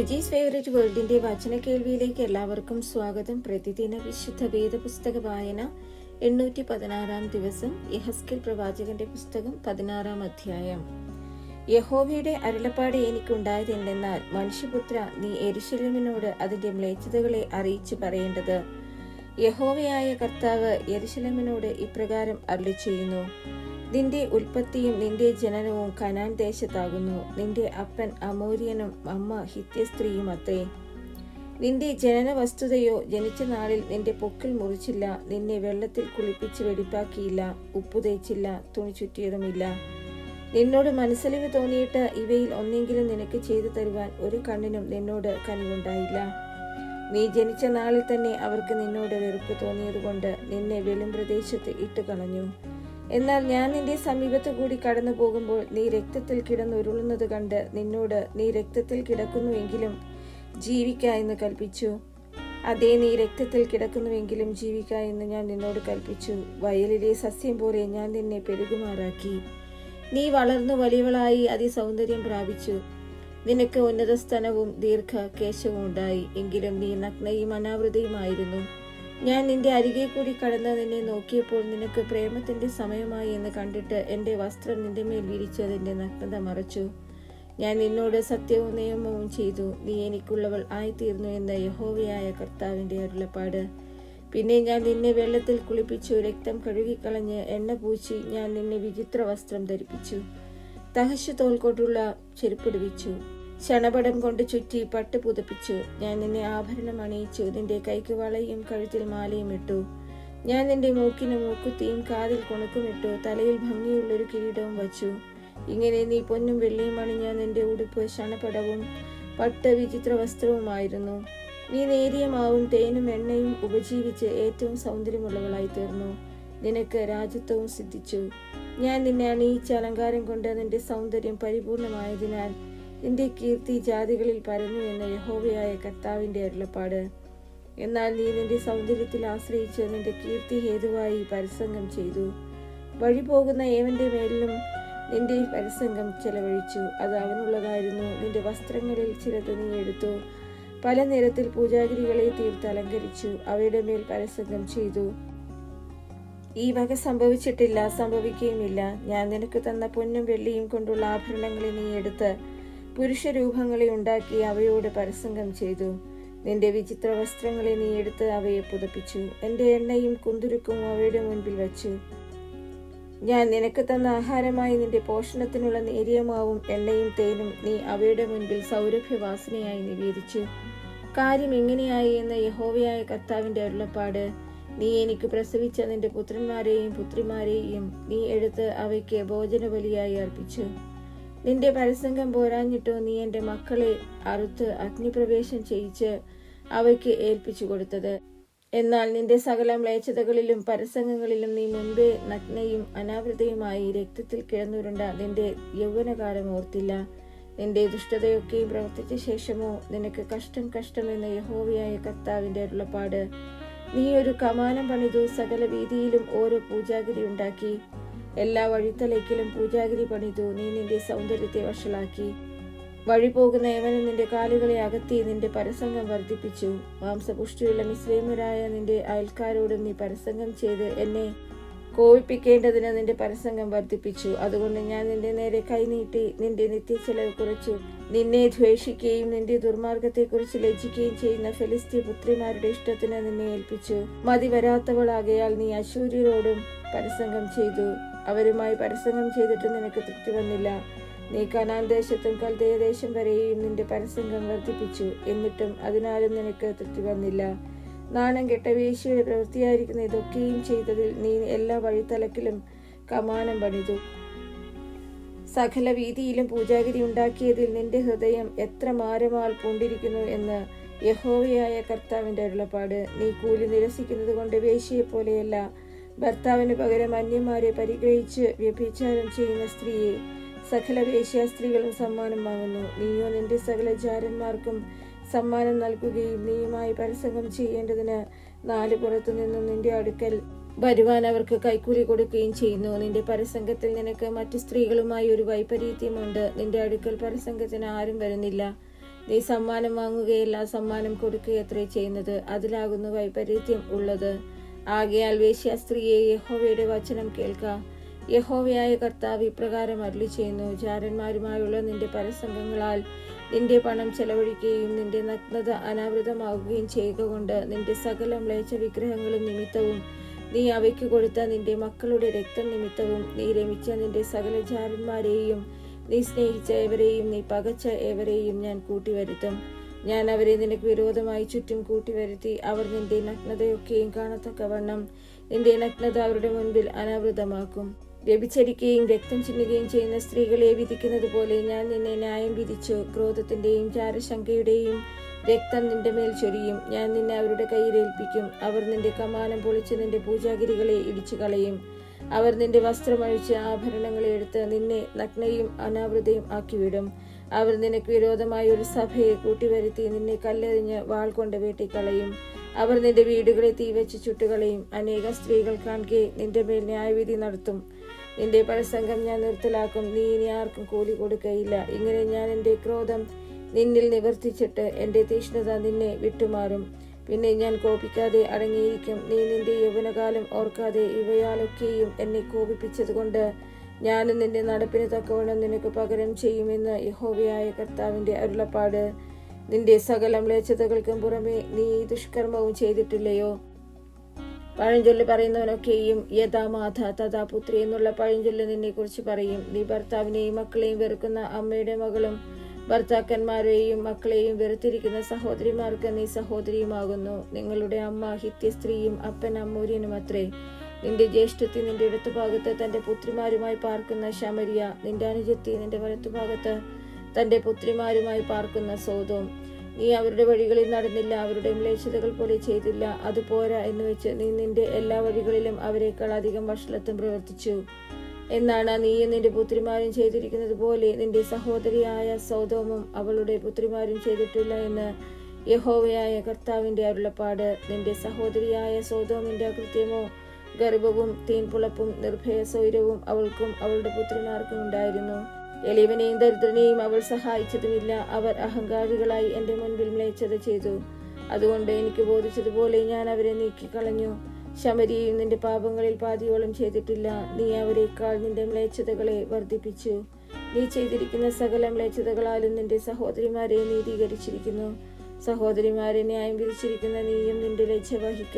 രുചീസ് favourite വേൾഡിന്റെ വചന കേൾവിയിലേക്ക് എല്ലാവർക്കും സ്വാഗതം. പ്രതിദിന വിശുദ്ധ വേദപുസ്തക വായന 816 ദിവസം. യെഹെസ്കേൽ പ്രവാചകന്റെ പുസ്തകം 16 അധ്യായം. യഹോവയുടെ അരുളപ്പാട് എനിക്കുണ്ടായത് എന്തെന്നാൽ, മനുഷ്യപുത്ര, നീ യെരൂശലേമിനോട് അതിന്റെ മ്ലേച്ഛതകളെ അറിയിച്ചു പറയേണ്ടത്. യഹോവയായ കർത്താവ് യെരൂശലേമിനോട് ഇപ്രകാരം അരുളിച്ചെയ്യുന്നു: നിന്റെ ഉൽപ്പത്തിയും നിന്റെ ജനനവും കനാൻ ദേശത്താകുന്നു. നിന്റെ അപ്പൻ അമോര്യനും അമ്മ ഹിത്യസ്ത്രീയും അത്രേ. നിന്റെ ജനന വസ്തുതയോ, ജനിച്ച നാളിൽ നിന്റെ പൊക്കിൾ മുറിച്ചില്ല, നിന്നെ വെള്ളത്തിൽ കുളിപ്പിച്ച് വെടിപ്പാക്കിയില്ല, ഉപ്പു തേച്ചില്ല, തുണി ചുറ്റിയതുമില്ല. നിന്നോട് മനസ്സലിവ് തോന്നിയിട്ട് ഇവയിൽ ഒന്നെങ്കിലും നിനക്ക് ചെയ്തു തരുവാൻ ഒരു കണ്ണിനും നിന്നോട് കനിവുണ്ടായില്ല. നീ ജനിച്ച നാളിൽ തന്നെ അവർക്ക് നിന്നോട് വെറുപ്പ് തോന്നിയതുകൊണ്ട് നിന്നെ വെളിമ്പ്രദേശത്ത് ഇട്ടുകളഞ്ഞു. എന്നാൽ ഞാൻ നിന്റെ സമീപത്തു കൂടി കടന്നു പോകുമ്പോൾ നീ രക്തത്തിൽ കിടന്നുരുളുന്നത് കണ്ട് നിന്നോട്, നീ രക്തത്തിൽ കിടക്കുന്നുവെങ്കിലും ജീവിക്ക എന്ന് കൽപ്പിച്ചു. അതേ, നീ രക്തത്തിൽ കിടക്കുന്നുവെങ്കിലും ജീവിക്ക എന്ന് ഞാൻ നിന്നോട് കൽപ്പിച്ചു. വയലിലെ സസ്യം പോലെ ഞാൻ നിന്നെ പെരുകുമാറാക്കി. നീ വളർന്നു വലിയവളായി അതിസൗന്ദര്യം പ്രാപിച്ചു. നിനക്ക് ഉന്നത സ്തനവും ദീർഘ കേശവും ഉണ്ടായി. എങ്കിലും നീ നഗ്നയും അനാവൃതയുമായിരുന്നു. ഞാൻ നിന്റെ അരികെ കൂടി കടന്ന് നിന്നെ നോക്കിയപ്പോൾ നിനക്ക് പ്രേമത്തിന്റെ സമയമായി എന്ന് കണ്ടിട്ട് എന്റെ വസ്ത്രം നിന്റെ മേൽ വിരിച്ച് അതിന്റെ നഗ്നത മറച്ചു. ഞാൻ നിന്നോട് സത്യവും നിയമവും ചെയ്തു. നീ എനിക്കുള്ളവൾ ആയിത്തീർന്നു എന്ന് യഹോവയായ കർത്താവിന്റെ അരുളപ്പാട്. പിന്നെ ഞാൻ നിന്നെ വെള്ളത്തിൽ കുളിപ്പിച്ചു, രക്തം കഴുകിക്കളഞ്ഞ് എണ്ണ പൂശി ഞാൻ നിന്നെ വിചിത്ര വസ്ത്രം ധരിപ്പിച്ചു. തഹശ് തോൽ കൊണ്ടുള്ള ചെരുപ്പിടുവിച്ചു, ശണപടം കൊണ്ട് ചുറ്റി പട്ട് പുതപ്പിച്ചു. ഞാൻ നിന്നെ ആഭരണം അണിയിച്ചു, നിന്റെ കൈക്ക് വളയും കഴുത്തിൽ മാലയും ഇട്ടു. ഞാൻ നിന്റെ മൂക്കിന് മൂക്കുത്തിയും കാതിൽ കുണുക്കുമിട്ടു, തലയിൽ ഭംഗിയുള്ളൊരു കിരീടവും വച്ചു. ഇങ്ങനെ നീ പൊന്നും വെള്ളിയും അണിഞ്ഞ നിന്റെ ഉടുപ്പ് ശണപടവും പട്ട് വിചിത്ര വസ്ത്രവുമായിരുന്നു. നീ നേരിയ മാവും തേനും എണ്ണയും ഉപജീവിച്ച് ഏറ്റവും സൗന്ദര്യമുള്ളവളായി തീർന്നു. നിനക്ക് രാജത്വവും സിദ്ധിച്ചു. ഞാൻ നിന്നെ അണിയിച്ച അലങ്കാരം കൊണ്ട് നിന്റെ സൗന്ദര്യം പരിപൂർണമായതിനാൽ നിന്റെ കീർത്തി ജാതികളിൽ പരന്നു എന്ന് യഹോവയായ കർത്താവിന്റെ അരുളപ്പാട്. എന്നാൽ നീ നിന്റെ സൗന്ദര്യത്തിൽ ആശ്രയിച്ച് നിന്റെ കീർത്തി ഹേതുവായി പരസംഗം ചെയ്തു. വഴി പോകുന്ന ഏവന്റെ മേലിലും നിന്റെ പരസംഗം ചെലവഴിച്ചു. അത് അവനുള്ളതായിരുന്നു. നിന്റെ വസ്ത്രങ്ങളിൽ ചിലത് നീ എടുത്തു. പല നിറത്തിൽ പൂജാഗിരികളെ തീർത്ത് അലങ്കരിച്ചു. അവയുടെ മേൽ പരസംഗം ചെയ്തു. ഈ വക സംഭവിച്ചിട്ടില്ല, സംഭവിക്കുകയുമില്ല. ഞാൻ നിനക്ക് തന്ന പൊന്നും വെള്ളിയും കൊണ്ടുള്ള ആഭരണങ്ങളെ നീ എടുത്ത് പുരുഷരൂപങ്ങളെ ഉണ്ടാക്കി അവയോട് പരസംഗം ചെയ്തു. നിന്റെ വിചിത്ര വസ്ത്രങ്ങളെ നീ എടുത്ത് അവയെ പുതപ്പിച്ചു. എന്റെ എണ്ണയും കുന്തുരുക്കും അവയുടെ മുൻപിൽ വച്ചു. ഞാൻ നിനക്ക് തന്ന ആഹാരമായി നിന്റെ പോഷണത്തിനുള്ള നേരിയമാവും എണ്ണയും തേനും നീ അവയുടെ മുൻപിൽ സൗരഭ്യവാസനയായി നിവേദിച്ചു. കാര്യം എങ്ങനെയായി എന്ന് യഹോവയായ കർത്താവിന്റെ അരുളപ്പാട്. നീ എനിക്ക് പ്രസവിച്ച നിന്റെ പുത്രന്മാരെയും പുത്രിമാരെയും നീ എടുത്ത് അവയ്ക്ക് ഭോജനബലിയായി അർപ്പിച്ചു. നിന്റെ പരസംഗം പോരാഞ്ഞിട്ടോ നീ എന്റെ മക്കളെ അറുത്ത് അഗ്നിപ്രവേശം ചെയ്യിച്ച് അവയ്ക്ക് ഏൽപ്പിച്ചു കൊടുത്തത്. എന്നാൽ നിന്റെ സകല മ്ലേച്ഛതകളിലും പരസംഗങ്ങളിലും നീ മുൻപേ നഗ്നയും അനാവൃതയുമായി രക്തത്തിൽ കിടന്നുരുണ്ട നിന്റെ യൗവനകാലം ഓർത്തില്ല. നിന്റെ ദുഷ്ടതയൊക്കെയും പ്രവർത്തിച്ച ശേഷമോ നിനക്ക് കഷ്ടം കഷ്ടമെന്ന് യഹോവയായ കർത്താവിന്റെ അരുളപ്പാട്. നീ ഒരു കമാനം പണിതു, സകല വീതിയിലും ഓരോ പൂജാഗിരി ഉണ്ടാക്കി. എല്ലാ വഴിത്തലയ്ക്കിലും പൂജാഗിരി പണിതു. നീ നിന്റെ സൗന്ദര്യത്തെ വഷളാക്കി. വഴി പോകുന്ന ഏവനും നിന്റെ കാലുകളെ അകത്തി നിന്റെ പരസംഗം വർദ്ധിപ്പിച്ചു. മാംസപുഷ്ടിയുള്ള മിസ്രൈമ്യരായ നിന്റെ അയൽക്കാരോടും നീ പരസംഗം ചെയ്ത് എന്നെ കോപിപ്പിക്കേണ്ടതിന് നിന്റെ പരസംഗം വർദ്ധിപ്പിച്ചു. അതുകൊണ്ട് ഞാൻ നിന്റെ നേരെ കൈനീട്ടി നിന്റെ നിത്യച്ചെലവ് കുറച്ചു. നിന്നെ ദ്വേഷിക്കുകയും നിന്റെ ദുർമാർഗത്തെക്കുറിച്ച് ലജ്ജിക്കുകയും ചെയ്യുന്ന ഫെലിസ്ത്യ പുത്രിമാരുടെ ഇഷ്ടത്തിന് നിന്നെ ഏൽപ്പിച്ചു. മതി വരാത്തവളാകയാൽ നീ അശൂര്യരോടും പരസംഗം ചെയ്തു. അവരുമായി പരസംഗം ചെയ്തിട്ട് നിനക്ക് തൃപ്തി വന്നില്ല. നീ കനാൻ ദേശത്തും കൽദയദേശം വരെയും നിന്റെ പരസംഗം വർദ്ധിപ്പിച്ചു. എന്നിട്ടും അതിനാലും നിനക്ക് തൃപ്തി വന്നില്ല. നാണം കെട്ട വേശ്യയുടെ പ്രവൃത്തിയായിരിക്കുന്ന ഇതൊക്കെയും ചെയ്തതിൽ നീ എല്ലാ വഴിത്തലക്കിലും കമാനം പണിതു. സകല വീതിയിലും പൂജാഗിരി ഉണ്ടാക്കിയതിൽ നിന്റെ ഹൃദയം എത്ര മാരമാൽ പൂണ്ടിരിക്കുന്നു എന്ന് യഹോവയായ കർത്താവിന്റെ അരുളപ്പാട്. നീ കൂലി നിരസിക്കുന്നത് കൊണ്ട് വേശ്യയെ പോലെയല്ല, ഭർത്താവിന് പകരം അന്യന്മാരെ പരിഗ്രഹിച്ച് വ്യഭിചാരം ചെയ്യുന്ന സ്ത്രീയെ സകല വേശ്യാസ്ത്രീകളും സമ്മാനം വാങ്ങുന്നു. നീയോ നിന്റെ സകല ജാരന്മാർക്കും സമ്മാനം നൽകുകയും നീയുമായി പരസംഗം ചെയ്യേണ്ടതിന് നാല് പുറത്തു നിന്നും നിന്റെ അടുക്കൽ വരുവാൻ അവർക്ക് കൈക്കൂലി കൊടുക്കുകയും ചെയ്യുന്നു. നിന്റെ പരസംഗത്തിൽ നിനക്ക് മറ്റു സ്ത്രീകളുമായി ഒരു വൈപരീത്യമുണ്ട്. നിന്റെ അടുക്കൽ പരസംഗത്തിന് ആരും വരുന്നില്ല. നീ സമ്മാനം വാങ്ങുകയല്ല, സമ്മാനം കൊടുക്കുകയത്രേ ചെയ്യുന്നത്. അതിലാകുന്നു വൈപരീത്യം ഉള്ളത്. ആകയാൽ വേശ്യാസ്ത്രീയെ, യഹോവയുടെ വചനം കേൾക്ക. യഹോവയായ കർത്താവ് ഇപ്രകാരം അരുളി ചെയ്യുന്നു: ജാരന്മാരുമായുള്ള നിന്റെ പരസംഗങ്ങളാൽ നിന്റെ പണം ചെലവഴിക്കുകയും നിന്റെ നഗ്നത അനാവൃതമാവുകയും ചെയ്യുക കൊണ്ട് നിന്റെ സകല മ്ലേച്ഛ വിഗ്രഹങ്ങളും നിമിത്തവും നീ അവയ്ക്ക് കൊടുത്ത നിന്റെ മക്കളുടെ രക്തം നിമിത്തവും നീ രമിച്ച നിന്റെ സകല ജാരന്മാരെയും നീ സ്നേഹിച്ച ഏവരെയും നീ പകച്ച ഏവരെയും ഞാൻ കൂട്ടിവരുത്തും. ഞാൻ അവരെ നിനക്ക് വിരോധമായി ചുറ്റും കൂട്ടിവരുത്തി അവർ നിന്റെ നഗ്നതയൊക്കെയും കാണത്തക്കവണ്ണം നിന്റെ നഗ്നത അവരുടെ മുൻപിൽ അനാവൃതമാക്കും. വ്യഭിചരിക്കുകയും രക്തം ചിന്നുകയും ചെയ്യുന്ന സ്ത്രീകളെ വിധിക്കുന്നത് പോലെ ഞാൻ നിന്നെ ന്യായം വിധിച്ചു. ക്രോധത്തിന്റെയും ജാരശങ്കയുടെയും രക്തം നിന്റെ മേൽ ചൊരിയും. ഞാൻ നിന്നെ അവരുടെ കയ്യിൽ ഏൽപ്പിക്കും. അവർ നിന്റെ കമാനം പൊളിച്ച് നിന്റെ പൂജാഗിരികളെ ഇടിച്ചു കളയും. അവർ നിന്റെ വസ്ത്രമഴിച്ച് ആഭരണങ്ങളെ എടുത്ത് നിന്നെ നഗ്നയും അനാവൃതയും ആക്കിവിടും. അവർ നിനക്ക് വിരോധമായ ഒരു സഭയെ കൂട്ടിവരുത്തി നിന്നെ കല്ലെറിഞ്ഞ് വാൾ കൊണ്ട് വെട്ടിക്കളയും. അവർ നിന്റെ വീടുകളെ തീവച്ച് ചുട്ടുകളയും. അനേകം സ്ത്രീകൾ കാണുകെ നിന്റെ മേൽ ന്യായവിധി നടത്തും. നിന്റെ പരസംഗം ഞാൻ നിർത്തലാക്കും. നീ ഇനി ആർക്കും കൂലി കൊടുക്കയില്ല. ഇങ്ങനെ ഞാൻ എൻ്റെ ക്രോധം നിന്നിൽ നിവർത്തിച്ചിട്ട് എൻ്റെ തീഷ്ണത നിന്നെ വിട്ടുമാറും. പിന്നെ ഞാൻ കോപിക്കാതെ അടങ്ങിയിരിക്കും. നീ നിന്റെ യൗവനകാലം ഓർക്കാതെ ഇവയാലൊക്കെയും എന്നെ കോപിപ്പിച്ചതുകൊണ്ട് ഞാനും നിന്റെ നടപ്പിന് തക്കവണ്ണം നിനക്ക് പകരം ചെയ്യുമെന്ന് യഹോവയായ കർത്താവിന്റെ അരുളപ്പാട്. നിന്റെ സകല മ്ലേച്ഛതകൾക്കും പുറമെ നീ ദുഷ്കർമ്മവും ചെയ്തിട്ടില്ലയോ? പഴഞ്ചൊല്ല് പറയുന്നവനൊക്കെയും യഥാ മാധ തഥാ പുത്രി എന്നുള്ള പഴഞ്ചൊല്ല് നിന്നെ കുറിച്ച് പറയും. നീ ഭർത്താവിനെയും മക്കളെയും വെറുക്കുന്ന അമ്മയുടെ മകളും ഭർത്താക്കന്മാരെയും മക്കളെയും വെറുത്തിരിക്കുന്ന സഹോദരിമാർക്ക് നീ സഹോദരിയുമാകുന്നു. നിങ്ങളുടെ അമ്മ ഹിത്യസ്ത്രീയും അപ്പൻ അമ്മൂര്യനും അത്രേ. നിന്റെ ജ്യേഷ്ഠത്തി നിന്റെ ഇടത്തുഭാഗത്ത് തന്റെ പുത്രിമാരുമായി പാർക്കുന്ന ശമരിയ, നിന്റെ അനുജത്തി നിന്റെ വലത്തുഭാഗത്ത് തന്റെ പുത്രിമാരുമായി പാർക്കുന്ന സോദോം. നീ അവരുടെ വഴികളിൽ നടന്നില്ല, അവരുടെ മ്ലേച്ഛതകൾ പോലെ ചെയ്തില്ല. അതുപോരാ എന്ന് വെച്ച് നീ നിന്റെ എല്ലാ വഴികളിലും അവരെക്കാൾ അധികം വഷളത്വം പ്രവർത്തിച്ചു. എന്നാണ് നീയും നിന്റെ പുത്രിമാരും ചെയ്തിരിക്കുന്നത് പോലെ നിന്റെ സഹോദരിയായ സോദോമും അവളുടെ പുത്രിമാരും ചെയ്തിട്ടില്ല എന്ന് യഹോവയായ കർത്താവിന്റെ അരുളപ്പാട്. നിന്റെ സഹോദരിയായ സോദോമിന്റെ അകൃത്യമോ ഗർഭവും തീൻപുളപ്പും നിർഭയ സ്വൈരവും അവൾക്കും അവളുടെ പുത്രിമാർക്കും ഉണ്ടായിരുന്നു. എളിയവനെയും ദരിദ്രനെയും അവൾ സഹായിച്ചതുമില്ല. അവർ അഹങ്കാരികളായി എന്റെ മുൻപിൽ മ്ലേച്ഛത ചെയ്തു. അതുകൊണ്ട് എനിക്ക് ബോധിച്ചതുപോലെ ഞാൻ അവരെ നീക്കിക്കളഞ്ഞു. ശമരിയും നിന്റെ പാപങ്ങളിൽ പാതിയോളം ചെയ്തിട്ടില്ല. നീ അവരെക്കാൾ നിന്റെ മ്ലേച്ഛതകളെ വർദ്ധിപ്പിച്ചു. നീ ചെയ്തിരിക്കുന്ന സകല മ്ലേച്ഛതകളാലും നിന്റെ സഹോദരിമാരെ നീതീകരിച്ചിരിക്കുന്നു. സഹോദരിമാരെ ന്യായം വിധിച്ചിരിക്കുന്ന നീയും നിന്റെ ലജ്ജ വഹിക്ക.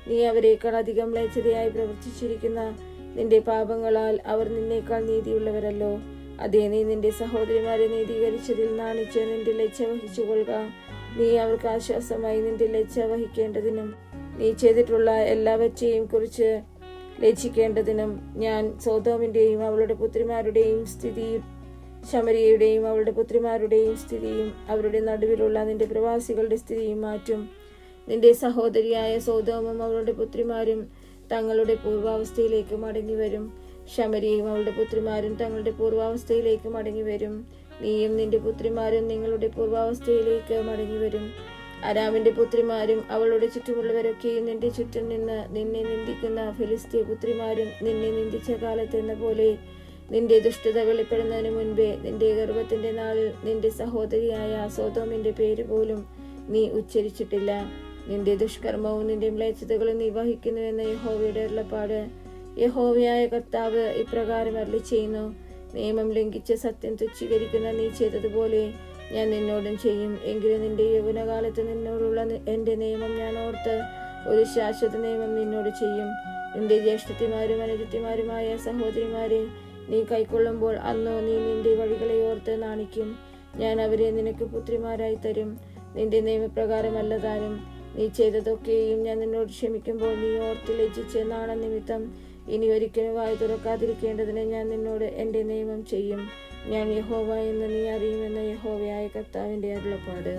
നീ അവരെക്കാൾ അധികം മ്ലേച്ഛതയായി പ്രവർത്തിച്ചിരിക്കുന്ന നിന്റെ പാപങ്ങളാൽ അവർ നിന്നേക്കാൾ നീതിയുള്ളവരല്ലോ. അതേ, നീ നിന്റെ സഹോദരിമാരെ നീതീകരിച്ചതിൽ നാണിച്ച് നിന്റെ ലജ്ജ വഹിച്ചുകൊള്ളുക. നീ അവർക്ക് ആശ്വാസമായി നിന്റെ ലജ്ജ വഹിക്കേണ്ടതിനും നീ ചെയ്തിട്ടുള്ള എല്ലാവറ്റെയും കുറിച്ച് ലജ്ജിക്കേണ്ടതിനും ഞാൻ സോദോമിന്റെയും അവളുടെ പുത്രിമാരുടെയും സ്ഥിതിയും ശമരിയയുടെയും അവളുടെ പുത്രിമാരുടെയും സ്ഥിതിയും അവരുടെ നടുവിലുള്ള നിന്റെ പ്രവാസികളുടെ സ്ഥിതിയും മാറ്റും. നിന്റെ സഹോദരിയായ സോദോമും അവളുടെ പുത്രിമാരും തങ്ങളുടെ പൂർവാവസ്ഥയിലേക്ക് മടങ്ങി വരും. ശമരിയും അവളുടെ പുത്രിമാരും തങ്ങളുടെ പൂർവാവസ്ഥയിലേക്ക് മടങ്ങി വരും. നീയും നിന്റെ പുത്രിമാരും നിങ്ങളുടെ പൂർവാവസ്ഥയിലേക്ക് മടങ്ങി വരും. അരാമിന്റെ പുത്രിമാരും അവളുടെ ചുറ്റുമുള്ളവരൊക്കെയും നിന്റെ ചുറ്റും നിന്ന് നിന്നെ നിന്ദിക്കുന്ന ഫിലിസ്തീയ പുത്രിമാരും നിന്നെ നിന്ദിച്ച കാലത്തെന്ന പോലെ നിന്റെ ദുഷ്ടത വെളിപ്പെടുന്നതിന് മുൻപേ നിന്റെ ഗർഭത്തിന്റെ നാളിൽ നിന്റെ സഹോദരിയായ സോദോമിന്റെ പേര് പോലും നീ ഉച്ചരിച്ചിട്ടില്ല. നിന്റെ ദുഷ്കർമ്മവും നിന്റെ മ്ലേച്ഛതകളും നീ വഹിക്കുന്നുവെന്ന് യഹോവയുടെ അരുളപ്പാട്. യഹോവയായ കർത്താവ് ഇപ്രകാരം അരുളി ചെയ്യുന്നു: നിയമം ലംഘിച്ച് സത്യം തുച്ഛീകരിക്കുന്ന നീ ചെയ്തതുപോലെ ഞാൻ നിന്നോടും ചെയ്യും. എങ്കിലും നിന്റെ യൗവനകാലത്ത് നിന്നോടുള്ള എന്റെ നിയമം ഞാൻ ഓർത്ത് ഒരു ശാശ്വത നിയമം നിന്നോട് ചെയ്യും. നിന്റെ ജ്യേഷ്ഠത്തിമാരും അനുജത്തിമാരുമായ സഹോദരിമാരെ നീ കൈക്കൊള്ളുമ്പോൾ അന്നോ നീ നിന്റെ വഴികളെ ഓർത്ത് നാണിക്കും. ഞാൻ അവരെ നിനക്ക് പുത്രിമാരായി തരും. നിന്റെ നിയമപ്രകാരമല്ലതാനും നീ ചെയ്തതൊക്കെയും ഞാൻ നിന്നോട് ക്ഷമിക്കുമ്പോൾ നീ ഓർത്ത് ലജ്ജിച്ച് നാണനിമിത്തം ഇനി ഒരിക്കലും വായി തുറക്കാതിരിക്കേണ്ടതിന് ഞാൻ നിന്നോട് എന്റെ നിയമം ചെയ്യും. ഞാൻ യഹോവ എന്ന് നീ അറിയുമെന്ന് യഹോവയായ കർത്താവിന്റെ അരുളപ്പാട്.